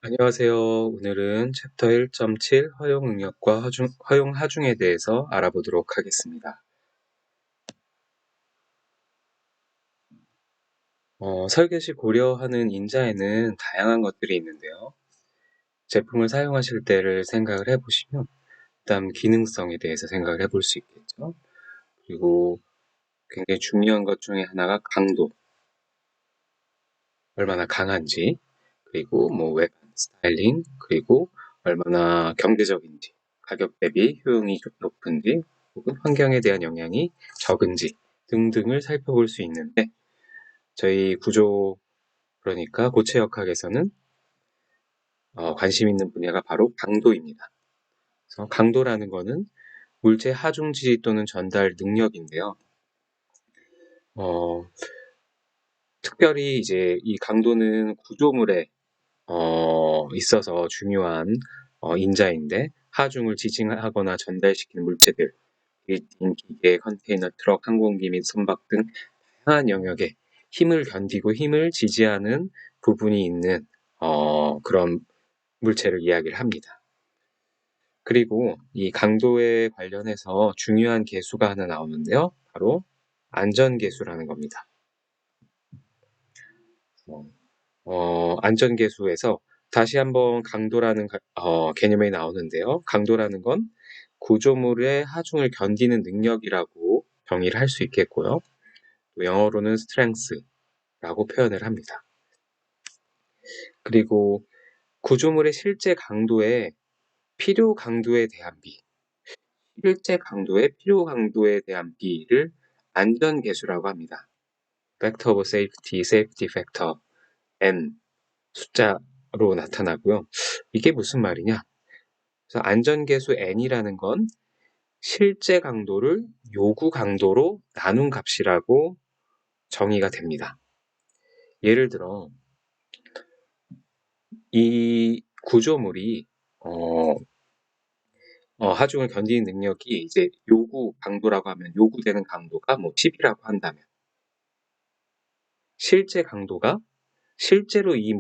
안녕하세요. 오늘은 챕터 1.7 허용 응역과 허용 하중에 대해서 알아보도록 하겠습니다. 설계 시 고려하는 인자에는 다양한 것들이 있는데요. 제품을 사용하실 때를 생각을 해보시면 일단 기능성에 대해서 생각을 해볼 수 있겠죠. 그리고 굉장히 중요한 것 중에 하나가 강도, 얼마나 강한지, 그리고 웹 스타일링, 그리고 얼마나 경제적인지, 가격 대비 효용이 높은지, 혹은 환경에 대한 영향이 적은지 등등을 살펴볼 수 있는데, 저희 구조, 그러니까 고체역학에서는 관심 있는 분야가 바로 강도입니다. 그래서 강도라는 거는 물체 하중지 또는 전달 능력인데요. 어, 특별히 이제 이 강도는 구조물에 있어서 중요한 인자인데, 하중을 지칭하거나 전달시키는 물체들, 빌딩, 기계, 컨테이너, 트럭, 항공기 및 선박 등 다양한 영역에 힘을 견디고 힘을 지지하는 부분이 있는 그런 물체를 이야기를 합니다. 그리고 이 강도에 관련해서 중요한 계수가 하나 나오는데요. 바로 안전계수라는 겁니다. 안전계수에서 다시 한번 강도라는 개념이 나오는데요. 강도라는 건 구조물의 하중을 견디는 능력이라고 정의를 할 수 있겠고요. 또 영어로는 strength라고 표현을 합니다. 그리고 구조물의 실제 강도에 필요 강도에 대한 비, 실제 강도에 필요 강도에 대한 비를 안전계수라고 합니다. Factor of Safety, Safety Factor, N 숫자로 나타나고요. 이게 무슨 말이냐? 그래서 안전계수 n이라는 건 실제 강도를 요구 강도로 나눈 값이라고 정의가 됩니다. 예를 들어 이 구조물이 하중을 견디는 능력이 이제 요구 강도라고 하면 요구되는 강도가 10이라고 한다면, 실제 강도가 실제로 이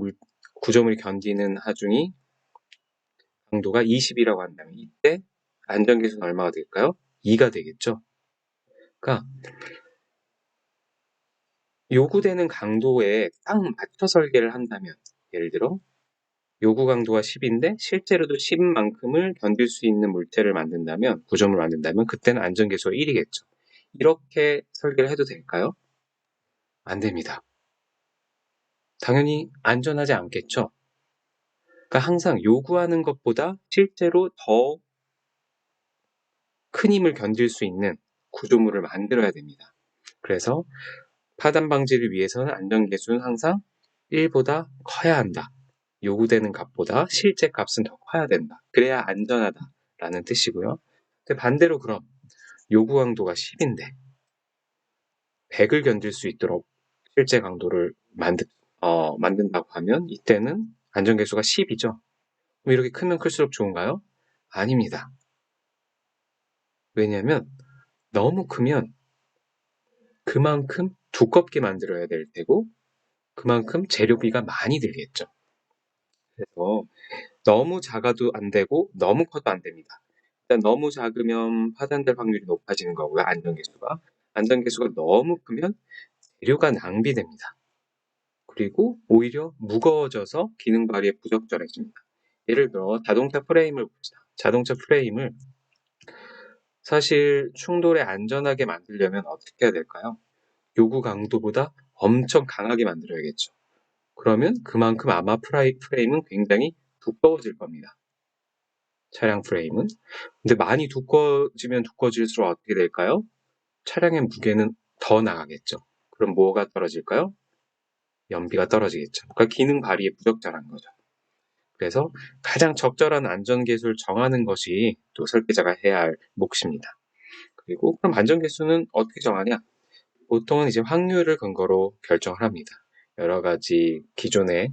구조물이 견디는 하중이 강도가 20이라고 한다면, 이때 안전계수는 얼마가 될까요? 2가 되겠죠. 그러니까 요구되는 강도에 딱 맞춰 설계를 한다면, 예를 들어 요구 강도가 10인데 실제로도 10만큼을 견딜 수 있는 물체를 만든다면, 구조물을 만든다면 그때는 안전계수가 1이겠죠. 이렇게 설계를 해도 될까요? 안 됩니다. 당연히 안전하지 않겠죠. 그러니까 항상 요구하는 것보다 실제로 더 큰 힘을 견딜 수 있는 구조물을 만들어야 됩니다. 그래서 파단 방지를 위해서는 안전계수는 항상 1보다 커야 한다. 요구되는 값보다 실제 값은 더 커야 된다. 그래야 안전하다라는 뜻이고요. 근데 반대로 그럼 요구 강도가 10인데 100을 견딜 수 있도록 실제 강도를 만든다고 하면, 이때는 안전계수가 10이죠. 이렇게 크면 클수록 좋은가요? 아닙니다. 왜냐하면 너무 크면 그만큼 두껍게 만들어야 될 테고, 그만큼 재료비가 많이 들겠죠. 그래서 너무 작아도 안 되고 너무 커도 안 됩니다. 일단 너무 작으면 파손될 확률이 높아지는 거고요. 안전계수가 너무 크면 재료가 낭비됩니다. 그리고 오히려 무거워져서 기능 발휘에 부적절해집니다. 예를 들어 자동차 프레임을 봅시다. 자동차 프레임을 사실 충돌에 안전하게 만들려면 어떻게 해야 될까요? 요구 강도보다 엄청 강하게 만들어야겠죠. 그러면 그만큼 아마 프레임은 굉장히 두꺼워질 겁니다. 차량 프레임은. 근데 많이 두꺼워지면 두꺼워질수록 어떻게 될까요? 차량의 무게는 더 나가겠죠. 그럼 뭐가 떨어질까요? 연비가 떨어지겠죠. 그러니까 기능 발휘에 부적절한 거죠. 그래서 가장 적절한 안전계수를 정하는 것이 또 설계자가 해야 할 몫입니다. 그리고 그럼 안전계수는 어떻게 정하냐? 보통은 이제 확률을 근거로 결정을 합니다. 여러 가지 기존에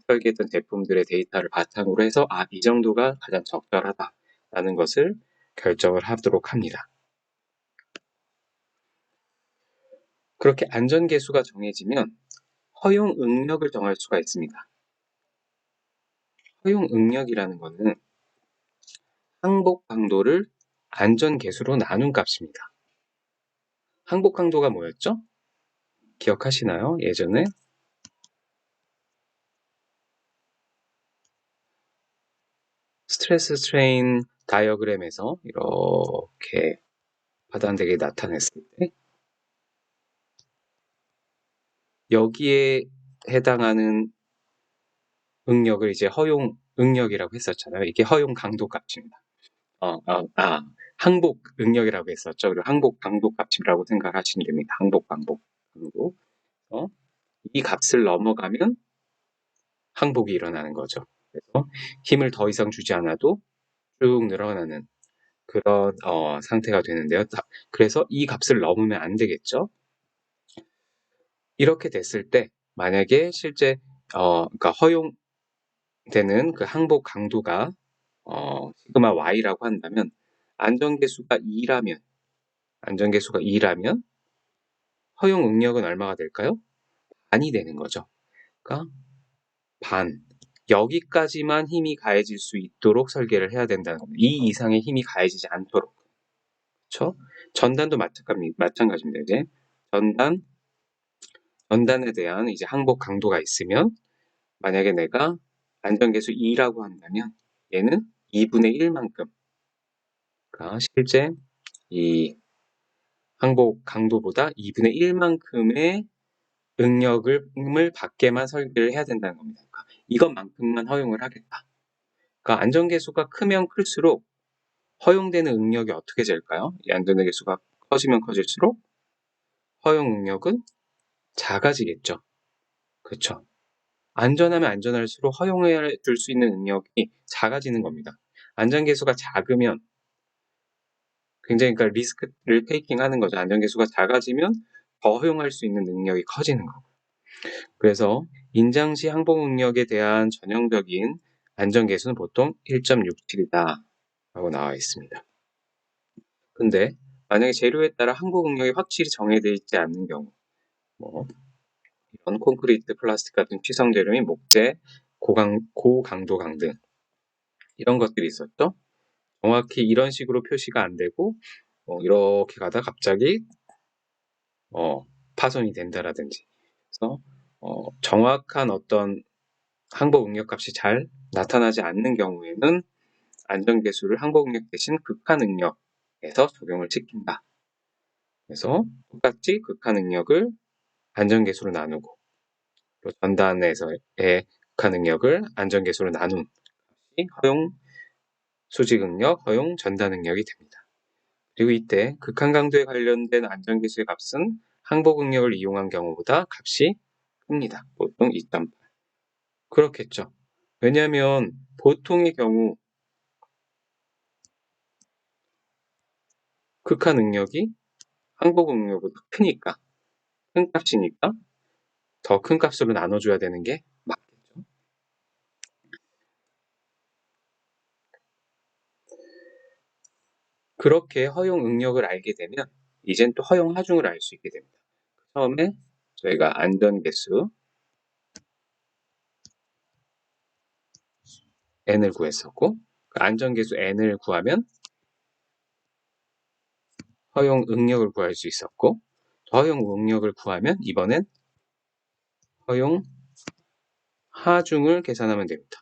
설계했던 제품들의 데이터를 바탕으로 해서 이 정도가 가장 적절하다라는 것을 결정을 하도록 합니다. 그렇게 안전계수가 정해지면 허용 응력을 정할 수가 있습니다. 허용 응력이라는 거는 항복 강도를 안전계수로 나눈 값입니다. 항복 강도가 뭐였죠? 기억하시나요? 예전에 스트레스 스트레인 다이어그램에서 이렇게 바단되게 나타냈을 때 여기에 해당하는 응력을 이제 허용 응력이라고 했었잖아요. 이게 허용 강도 값입니다. 항복 응력이라고 했었죠. 그리고 항복 강도 값이라고 생각하시면 됩니다. 항복 강도. 이 값을 넘어가면 항복이 일어나는 거죠. 그래서 힘을 더 이상 주지 않아도 쭉 늘어나는 그런 상태가 되는데요. 그래서 이 값을 넘으면 안 되겠죠. 이렇게 됐을 때 만약에 실제 그러니까 허용되는 그 항복 강도가 시그마 y라고 한다면 안전계수가 2라면 허용 응력은 얼마가 될까요? 반이 되는 거죠. 그러니까 반. 여기까지만 힘이 가해질 수 있도록 설계를 해야 된다는 겁니다. 이 이상의 힘이 가해지지 않도록. 그렇죠? 전단도 마찬가지입니다. 이제 전단에 대한 이제 항복 강도가 있으면 만약에 내가 안전계수 2라고 한다면 얘는 2분의 1만큼. 그러니까 실제 이 항복 강도보다 2분의 1만큼의 응력을 받게만 설계를 해야 된다는 겁니다. 그러니까 이것만큼만 허용을 하겠다. 그러니까 안전계수가 크면 클수록 허용되는 응력이 어떻게 될까요? 이 안전계수가 커지면 커질수록 허용 응력은 작아지겠죠. 그렇죠. 안전하면 안전할수록 허용해 줄 수 있는 응력이 작아지는 겁니다. 안전계수가 작으면 굉장히 그러니까 리스크를 테이킹하는 거죠. 안전계수가 작아지면 더 허용할 수 있는 능력이 커지는 거고. 그래서 인장시 항복 응력에 대한 전형적인 안전계수는 보통 1.67이다 라고 나와 있습니다. 근데 만약에 재료에 따라 항복 응력이 확실히 정해져 있지 않는 경우 이런 콘크리트, 플라스틱 같은 취성 재료 및 목재, 고강도 강등 이런 것들이 있었죠. 정확히 이런 식으로 표시가 안 되고 이렇게 가다 갑자기 파손이 된다라든지 그래서 정확한 어떤 항복 응력 값이 잘 나타나지 않는 경우에는 안전계수를 항복 응력 대신 극한 응력에서 적용을 시킨다. 그래서 똑같이 극한 응력을 안전계수로 나누고 또 전단에서의 극한 응력을 안전계수로 나눈 것이 허용 수직 응력, 허용 전단 응력이 됩니다. 그리고 이때 극한 강도에 관련된 안전계수의 값은 항복 응력을 이용한 경우보다 값이 큽니다. 보통 2.8. 그렇겠죠. 왜냐하면 보통의 경우 극한 응력이 항복 응력보다 크니까 큰 값이니까 더 큰 값으로 나눠줘야 되는 게 맞겠죠. 그렇게 허용 응력을 알게 되면 이젠 또 허용 하중을 알 수 있게 됩니다. 처음에 저희가 안전계수 n을 구했었고 그 안전계수 n을 구하면 허용 응력을 구할 수 있었고 허용 응력을 구하면 이번엔 허용 하중을 계산하면 됩니다.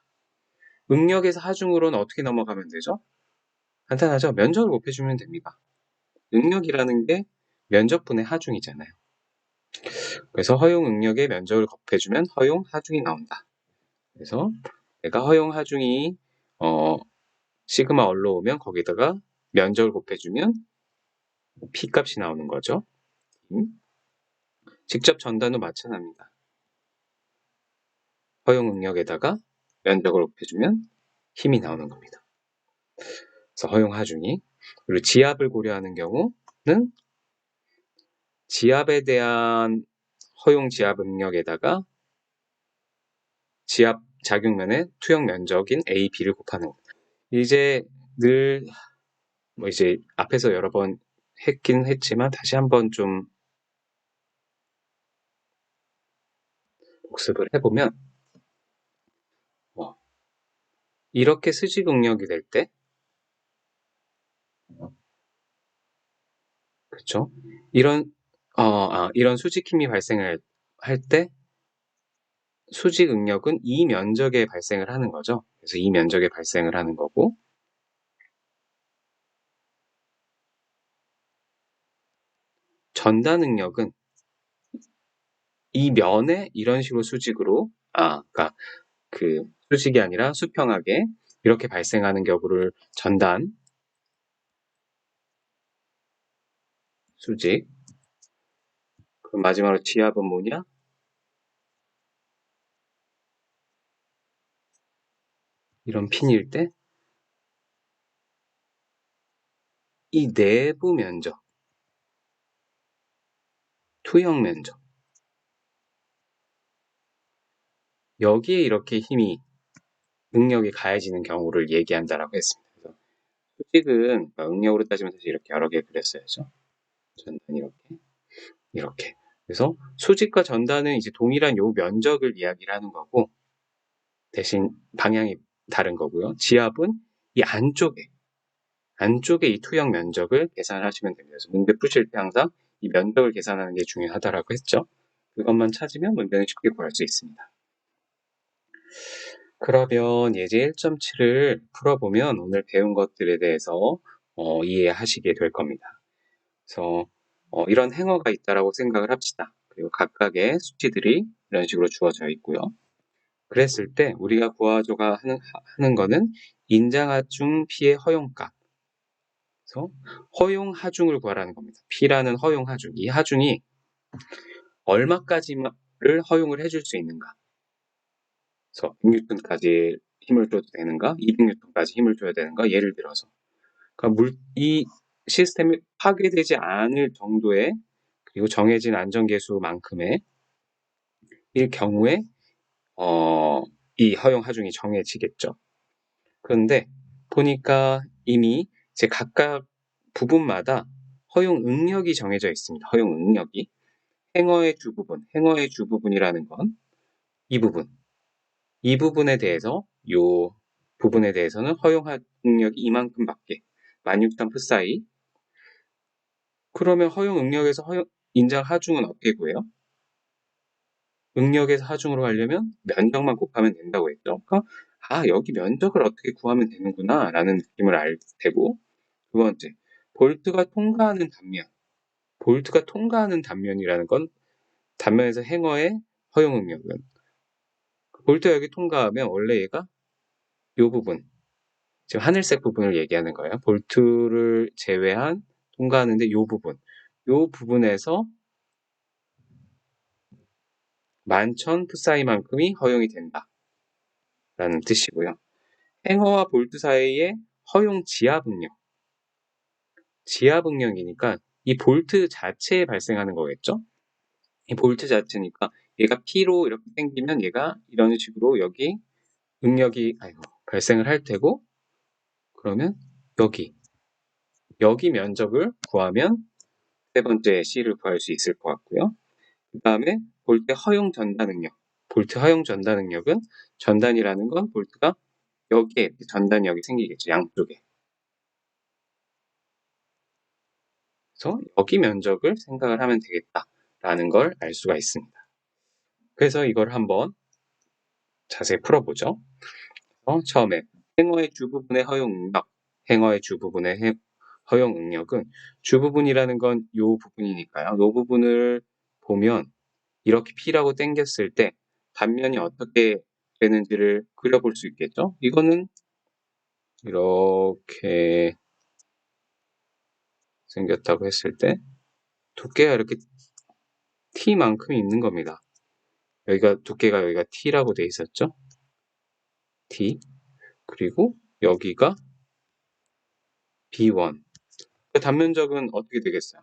응력에서 하중으로는 어떻게 넘어가면 되죠? 간단하죠? 면적을 곱해주면 됩니다. 응력이라는 게 면적분의 하중이잖아요. 그래서 허용 응력의 면적을 곱해주면 허용 하중이 나온다. 그래서 내가 허용 하중이 시그마 얼로 오면 거기다가 면적을 곱해주면 P 값이 나오는 거죠. 직접 전단도 마찬가지입니다. 허용 응력에다가 면적을 곱해주면 힘이 나오는 겁니다. 그래서 허용 하중이 그리고 지압을 고려하는 경우는 지압에 대한 허용 지압 응력에다가 지압 작용면의 투영 면적인 A, B를 곱하는 겁니다. 이제 늘 이제 앞에서 여러 번 했긴 했지만 다시 한번 좀 복습을 해보면 이렇게 수직 응력이 될 때, 그렇죠? 이런 수직 힘이 발생을 할 때 수직 응력은 이 면적에 발생을 하는 거죠. 그래서 이 면적에 발생을 하는 거고, 전단 응력은 이 면에 이런 식으로 수직으로, 그러니까 그 수직이 아니라 수평하게 이렇게 발생하는 경우를 전단 수직. 그럼 마지막으로 지압은 뭐냐? 이런 핀일 때 이 내부 면적, 투영 면적, 여기에 이렇게 힘이 응력이 가해지는 경우를 얘기한다라고 했습니다. 그래서 수직은 응력으로 따지면 사실 이렇게 여러 개 그렸어야죠. 전단 이렇게. 그래서 수직과 전단은 이제 동일한 요 면적을 이야기를 하는 거고, 대신 방향이 다른 거고요. 지압은 이 안쪽에 이 투영 면적을 계산하시면 됩니다. 그래서 문제 푸실 때 항상 이 면적을 계산하는 게 중요하다라고 했죠. 그것만 찾으면 문제는 쉽게 구할 수 있습니다. 그러면 예제 1.7을 풀어보면 오늘 배운 것들에 대해서 이해하시게 될 겁니다. 그래서 이런 행어가 있다라고 생각을 합시다. 그리고 각각의 수치들이 이런 식으로 주어져 있고요. 그랬을 때 우리가 구하고자 하는 거는 인장하중 P의 허용값. 그래서 허용 하중을 구하라는 겁니다. P라는 허용 하중. 이 하중이 얼마까지를 허용을 해줄 수 있는가. 그래서 100N까지 힘을 줘도 되는가? 200N까지 힘을 줘야 되는가? 예를 들어서. 그러니까 이 시스템이 파괴되지 않을 정도의 그리고 정해진 안전계수만큼의 일 경우에 이 허용 하중이 정해지겠죠. 그런데 보니까 이미 제 각각 부분마다 허용 응력이 정해져 있습니다. 허용 응력이. 행어의 주부분이라는 건 이 부분. 이 부분에 대해서 요 부분에 대해서는 허용 응력이 이만큼밖에 16,000 풋사이. 그러면 허용 응력에서 인장 하중은 어떻게 구해요? 응력에서 하중으로 가려면 면적만 곱하면 된다고 했죠. 그러니까 여기 면적을 어떻게 구하면 되는구나 라는 느낌을 알 테고, 두 번째, 볼트가 통과하는 단면이라는 건 단면에서 행어의 허용 응력은 볼트가 여기 통과하면 원래 얘가 이 부분, 지금 하늘색 부분을 얘기하는 거예요. 볼트를 제외한 통과하는데 이 부분에서 11,000 풋사이만큼이 허용이 된다라는 뜻이고요. 행어와 볼트 사이의 허용 지압 응력이니까 이 볼트 자체에 발생하는 거겠죠? 이 볼트 자체니까 얘가 P로 이렇게 당기면 얘가 이런 식으로 여기 응력이 발생을 할 테고, 그러면 여기 면적을 구하면 세 번째 C를 구할 수 있을 것 같고요. 그 다음에 볼트 허용 전단 응력. 볼트 허용 전단 응력은 전단이라는 건 볼트가 여기에 전단이 여기 생기겠죠. 양쪽에. 그래서 여기 면적을 생각을 하면 되겠다라는 걸 알 수가 있습니다. 그래서 이걸 한번 자세히 풀어보죠. 처음에 행어의 주부분의 허용 응력. 행어의 주부분의 허용 응력은 주부분이라는 건 이 부분이니까요. 이 부분을 보면 이렇게 P라고 당겼을 때 단면이 어떻게 되는지를 그려볼 수 있겠죠. 이거는 이렇게 생겼다고 했을 때 두께가 이렇게 T만큼 있는 겁니다. 두께가 여기가 T라고 돼 있었죠. T. 그리고 여기가 B1. 그 단면적은 어떻게 되겠어요?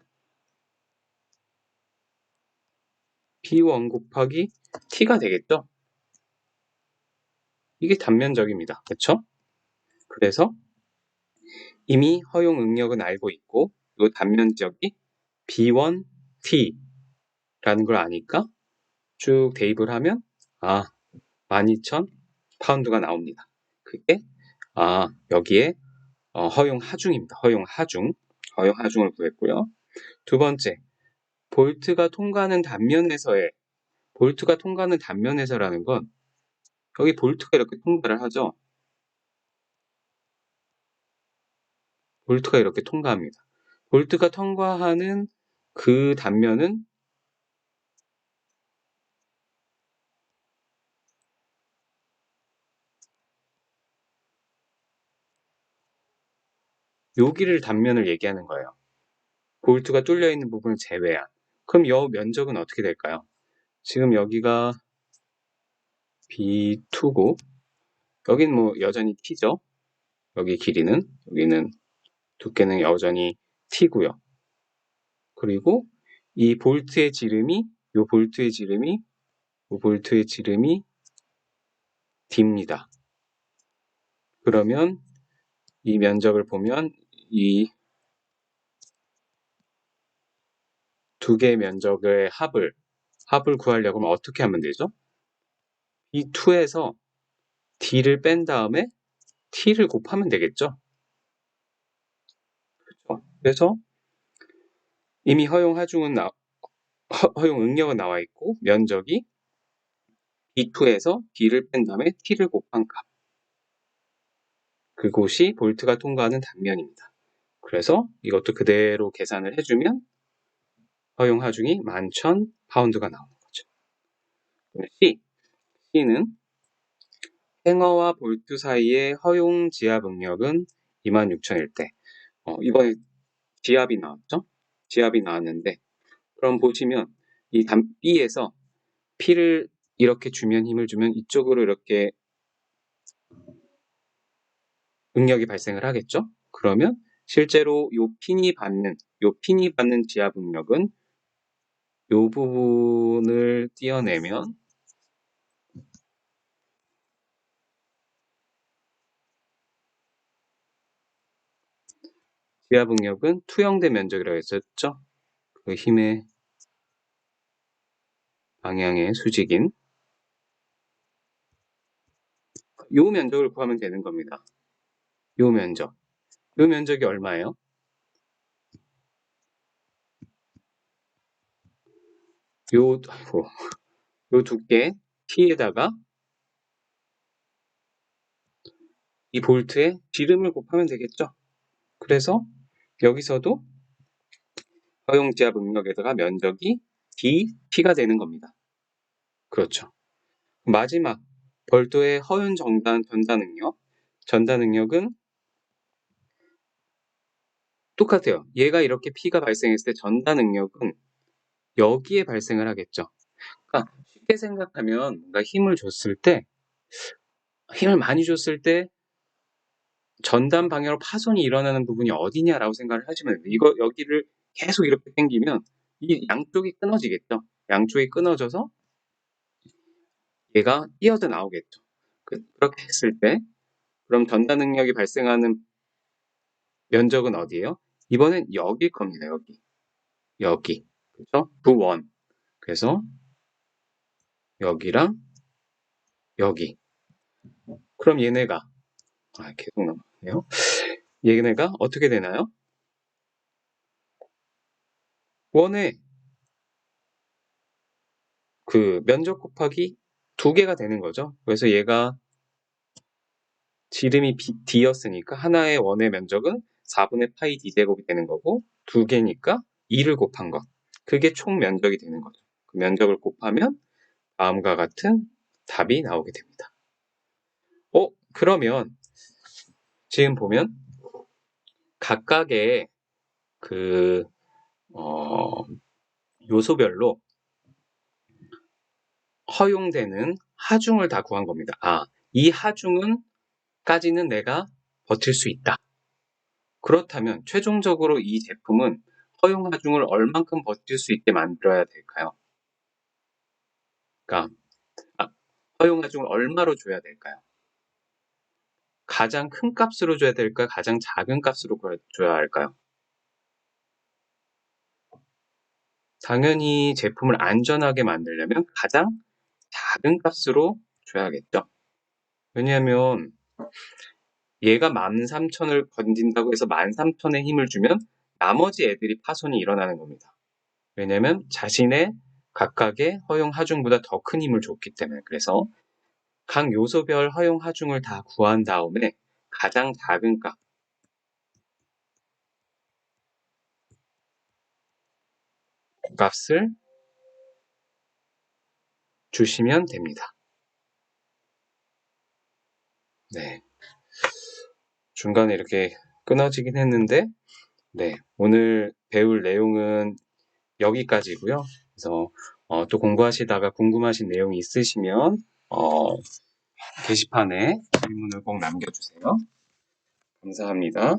B1 곱하기 T가 되겠죠? 이게 단면적입니다. 그렇죠? 그래서 이미 허용 응력은 알고 있고 이 단면적이 B1T라는 걸 아니까 쭉 대입을 하면 12,000 파운드가 나옵니다. 그게 여기에 허용 하중입니다. 허용 하중을 구했고요. 두 번째, 볼트가 통과하는 단면에서라는 건 여기 볼트가 이렇게 통과를 하죠. 볼트가 이렇게 통과합니다. 볼트가 통과하는 그 단면은 여기를 단면을 얘기하는 거예요. 볼트가 뚫려 있는 부분을 제외한. 그럼 이 면적은 어떻게 될까요? 지금 여기가 B2고 여긴 뭐 여전히 T죠. 여기 길이는, 여기는 두께는 여전히 T고요. 그리고 이 볼트의 지름이 D입니다. 그러면 이 면적을 보면 이 두 개의 면적의 합을 구하려고 하면 어떻게 하면 되죠? B2에서 D를 뺀 다음에 T를 곱하면 되겠죠? 그렇죠? 그래서 이미 허용 응력은 나와 있고 면적이 B2에서 D를 뺀 다음에 T를 곱한 값. 그곳이 볼트가 통과하는 단면입니다. 그래서 이것도 그대로 계산을 해주면 허용 하중이 11,000파운드가 나오는 거죠. C는 행어와 볼트 사이의 허용 지압 응력은 26,000일 때 이번에 지압이 나왔죠? 지압이 나왔는데 그럼 보시면 이 B에서 P를 이렇게 주면 힘을 주면 이쪽으로 이렇게 응력이 발생을 하겠죠? 그러면 실제로 요 핀이 받는 지압 응력은 요 부분을 띄어내면 지압 응력은 투영대 면적이라고 했었죠? 그 힘의 방향의 수직인 요 면적을 구하면 되는 겁니다. 요 면적이 얼마예요? 요 두께 T에다가 이 볼트에 지름을 곱하면 되겠죠? 그래서 여기서도 허용 지압 응력에다가 면적이 T가 되는 겁니다. 그렇죠. 마지막 볼트의 허용 전단 응력은 똑같아요. 얘가 이렇게 P가 발생했을 때 전단 응력은 여기에 발생을 하겠죠. 그러니까 쉽게 생각하면 뭔가 힘을 많이 줬을 때 전단 방향으로 파손이 일어나는 부분이 어디냐라고 생각을 하시면 돼요. 여기를 계속 이렇게 당기면 이 양쪽이 끊어지겠죠. 양쪽이 끊어져서 얘가 뛰어져 나오겠죠. 그렇게 했을 때 그럼 전단 능력이 발생하는 면적은 어디예요? 이번엔 여기일 겁니다. 여기. 그렇죠? 부원. 그래서 여기랑 여기. 그럼 얘네가 계속 남았네요. 얘네가 어떻게 되나요? 원의 그 면적 곱하기 2개가 되는 거죠. 그래서 얘가 지름이 D였으니까 하나의 원의 면적은 4분의 파이 D제곱이 되는 거고 2개니까 2를 곱한 것. 그게 총 면적이 되는 거죠. 그 면적을 곱하면 다음과 같은 답이 나오게 됩니다. 그러면 지금 보면 각각의 그 요소별로 허용되는 하중을 다 구한 겁니다. 이 하중까지는 내가 버틸 수 있다. 그렇다면 최종적으로 이 제품은 허용 하중을 얼만큼 버틸 수 있게 만들어야 될까요? 그러니까 허용 하중을 얼마로 줘야 될까요? 가장 큰 값으로 줘야 될까요? 가장 작은 값으로 줘야 할까요? 당연히 제품을 안전하게 만들려면 가장 작은 값으로 줘야겠죠. 왜냐하면 얘가 13,000을 건진다고 해서 13,000에 힘을 주면 나머지 애들이 파손이 일어나는 겁니다. 왜냐면 자신의 각각의 허용 하중보다 더 큰 힘을 줬기 때문에. 그래서 각 요소별 허용 하중을 다 구한 다음에 가장 작은 값을 주시면 됩니다. 네. 중간에 이렇게 끊어지긴 했는데, 네. 오늘 배울 내용은 여기까지고요. 그래서 또 공부하시다가 궁금하신 내용이 있으시면 게시판에 질문을 꼭 남겨주세요. 감사합니다.